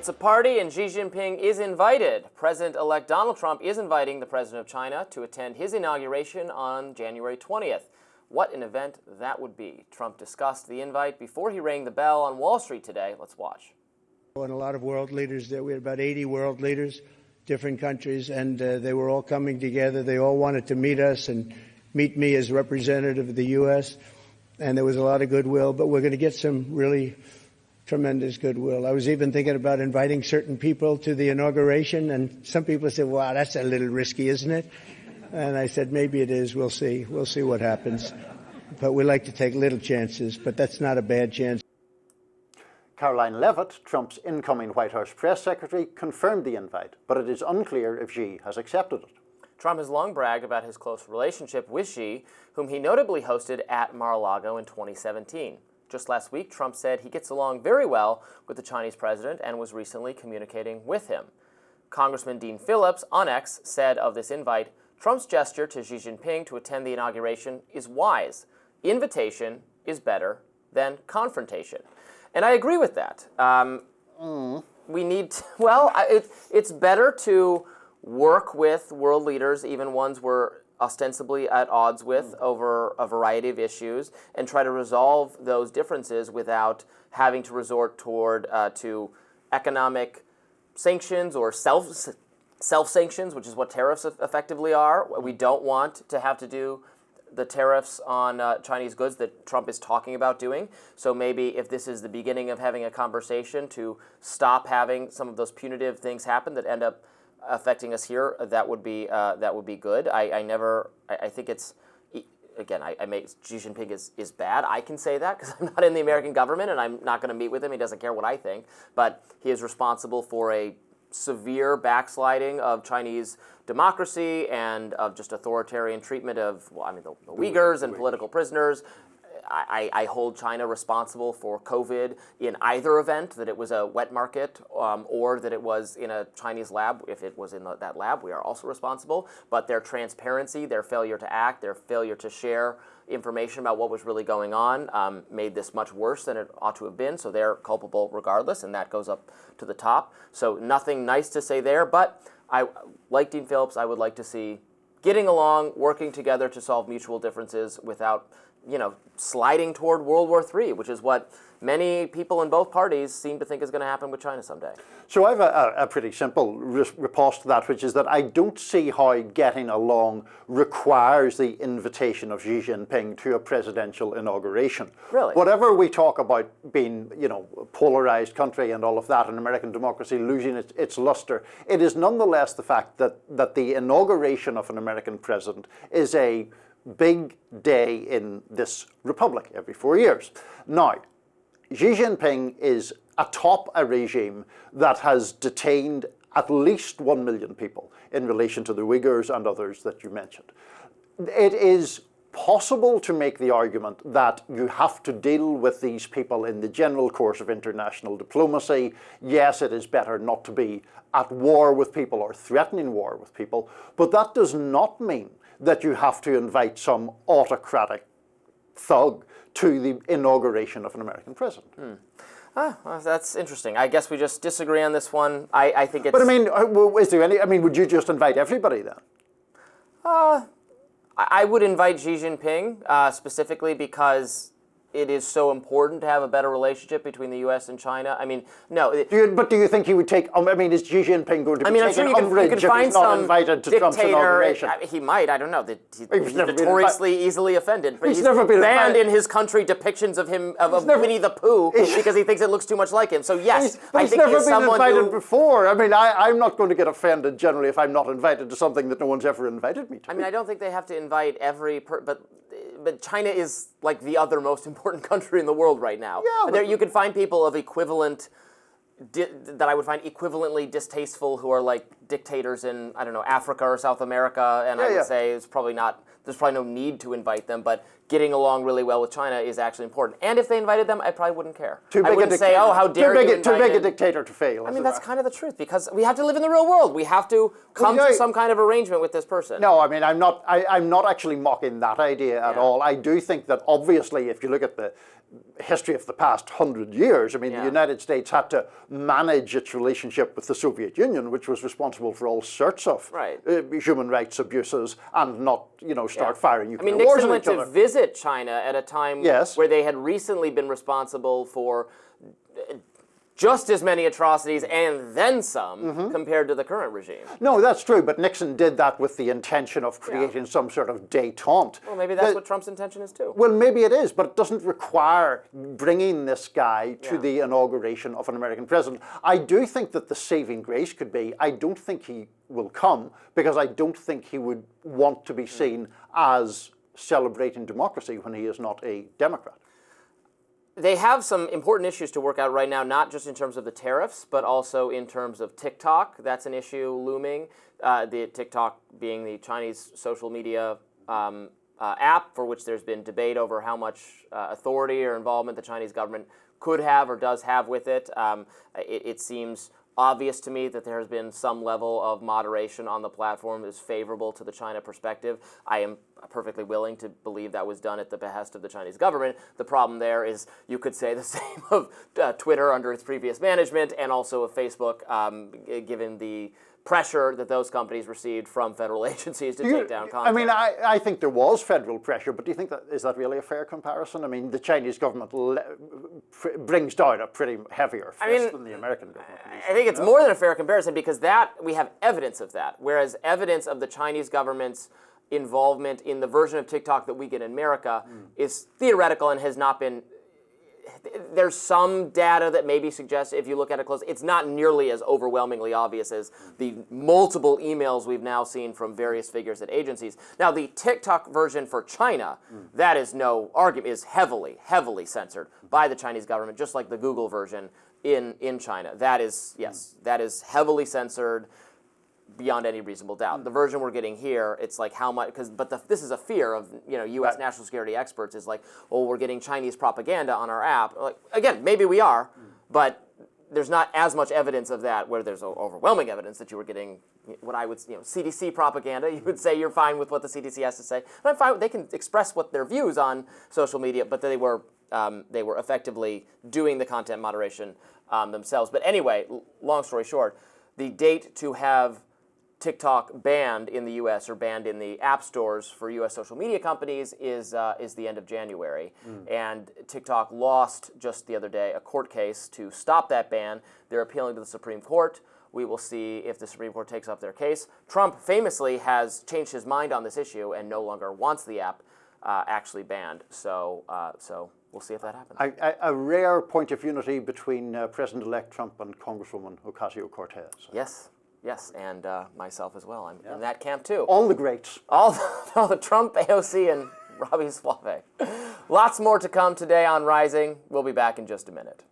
It's a party and Xi Jinping is invited. President-elect Donald Trump is inviting the president of China to attend his inauguration on January 20th. What an event that would be. Trump discussed the invite before he rang the bell on Wall Street today. Let's watch. And a lot of world leaders there. We had about 80 world leaders, different countries, and they were all coming together. They all wanted to meet us and meet me as representative of the U.S., and there was a lot of goodwill, but we're going to get some really tremendous goodwill. I was even thinking about inviting certain people to the inauguration, and some people said, wow, that's a little risky, isn't it? And I said, maybe it is. We'll see. We'll see what happens. But we like to take little chances, but that's not a bad chance. Caroline Leavitt, Trump's incoming White House press secretary, confirmed the invite, but it is unclear if Xi has accepted it. Trump has long bragged about his close relationship with Xi, whom he notably hosted at Mar-a-Lago in 2017. Just last week, Trump said he gets along very well with the Chinese president and was recently communicating with him. Congressman Dean Phillips on X said of this invite, Trump's gesture to Xi Jinping to attend the inauguration is wise. Invitation is better than confrontation. And I agree with that. We need to, it's better to work with world leaders, even ones we're ostensibly at odds with over a variety of issues, and try to resolve those differences without having to resort toward to economic sanctions or self-sanctions, which is what tariffs effectively are. We don't want to have to do the tariffs on Chinese goods that Trump is talking about doing. So maybe if this is the beginning of having a conversation to stop having some of those punitive things happen that end up affecting us here, that would be good. I think it's, again, Xi Jinping is bad. I can say that because I'm not in the American government and I'm not going to meet with him. He doesn't care what I think, but he is responsible for a severe backsliding of Chinese democracy and of just authoritarian treatment of, the Uyghurs and political prisoners. I hold China responsible for COVID in either event, that it was a wet market or that it was in a Chinese lab. If it was in that lab, we are also responsible. But their transparency, their failure to act, their failure to share information about what was really going on made this much worse than it ought to have been. So they're culpable regardless, and that goes up to the top. So nothing nice to say there. But like Dean Phillips, I would like to see getting along, working together to solve mutual differences without sliding toward World War III, which is what many people in both parties seem to think is going to happen with China someday. So I have a pretty simple riposte to that, which is that I don't see how getting along requires the invitation of Xi Jinping to a presidential inauguration. Really? Whatever we talk about being, polarized country and all of that, and American democracy losing its luster, it is nonetheless the fact that the inauguration of an American president is a big day in this republic every 4 years. Now, Xi Jinping is atop a regime that has detained at least 1 million people in relation to the Uyghurs and others that you mentioned. It is possible to make the argument that you have to deal with these people in the general course of international diplomacy. Yes, it is better not to be at war with people or threatening war with people, but that does not mean that you have to invite some autocratic thug to the inauguration of an American president. Well, that's interesting. I guess we just disagree on this one. I think it's... But is there any... would you just invite everybody then? I would invite Xi Jinping specifically because it is so important to have a better relationship between the U.S. and China. No. But do you think he would take... is Xi Jinping going to be taking umbrage if he's not invited to Trump's inauguration? He might. I don't know. He's notoriously easily offended. But he's never been banned in his country depictions of him, of Winnie the Pooh, because he thinks it looks too much like him. So yes, I think he's someone never been invited before. I'm not going to get offended generally if I'm not invited to something that no one's ever invited me to. I don't think they have to invite every... But China is like the other most important country in the world right now. Yeah, you can find people of equivalent, that I would find equivalently distasteful who are like dictators in, Africa or South America, and I would say it's probably not there's probably no need to invite them, but getting along really well with China is actually important. And if they invited them, I probably wouldn't care. I wouldn't say, oh, how dare you invite Too big a him. dictator to fail. I mean, that's kind of the truth, because we have to live in the real world. We have to come to some kind of arrangement with this person. No, I mean, I'm not actually mocking that idea at all. I do think that obviously, if you look at the history of the past 100 years, I mean, the United States had to manage its relationship with the Soviet Union, which was responsible for all sorts of human rights abuses, and not, start firing nuclear wars. Nixon went to visit China at a time where they had recently been responsible for just as many atrocities and then some compared to the current regime. No, that's true, but Nixon did that with the intention of creating some sort of détente. Well, maybe that's what Trump's intention is too. Well, maybe it is, but it doesn't require bringing this guy to the inauguration of an American president. I do think that the saving grace could be, I don't think he will come, because I don't think he would want to be seen as celebrating democracy when he is not a Democrat. They have some important issues to work out right now, not just in terms of the tariffs, but also in terms of TikTok. That's an issue looming. The TikTok being the Chinese social media app for which there's been debate over how much authority or involvement the Chinese government could have or does have with it. It seems obvious to me that there has been some level of moderation on the platform that is favorable to the China perspective. I am perfectly willing to believe that was done at the behest of the Chinese government. The problem there is you could say the same of Twitter under its previous management, and also of Facebook, given the pressure that those companies received from federal agencies to take down content. I mean, I think there was federal pressure, but do you think is that really a fair comparison? I mean, the Chinese government brings down a pretty heavier fist than the American government. I think it's more than a fair comparison, because we have evidence of that, whereas evidence of the Chinese government's involvement in the version of TikTok that we get in America is theoretical and has not been. There's some data that maybe suggests, if you look at it close, it's not nearly as overwhelmingly obvious as the multiple emails we've now seen from various figures at agencies. Now, the TikTok version for China, that is no argument, is heavily, heavily censored by the Chinese government, just like the Google version in China. That is, that is heavily censored beyond any reasonable doubt. The version we're getting here, it's like how much, this is a fear of U.S. national security experts, is like, oh, we're getting Chinese propaganda on our app. Like, again, maybe we are, but there's not as much evidence of that, where there's overwhelming evidence that you were getting what I would, CDC propaganda. You would say you're fine with what the CDC has to say. And I'm fine. They can express what their views on social media, but they were effectively doing the content moderation themselves. But anyway, long story short, the date to have TikTok banned in the U.S. or banned in the app stores for U.S. social media companies is the end of January. And TikTok lost just the other day a court case to stop that ban. They're appealing to the Supreme Court. We will see if the Supreme Court takes up their case. Trump famously has changed his mind on this issue and no longer wants the app actually banned. So we'll see if that happens. A rare point of unity between President-elect Trump and Congresswoman Ocasio-Cortez. Yes, and myself as well. I'm in that camp too. All the greats. All the Trump, AOC, and Robby Soave. Lots more to come today on Rising. We'll be back in just a minute.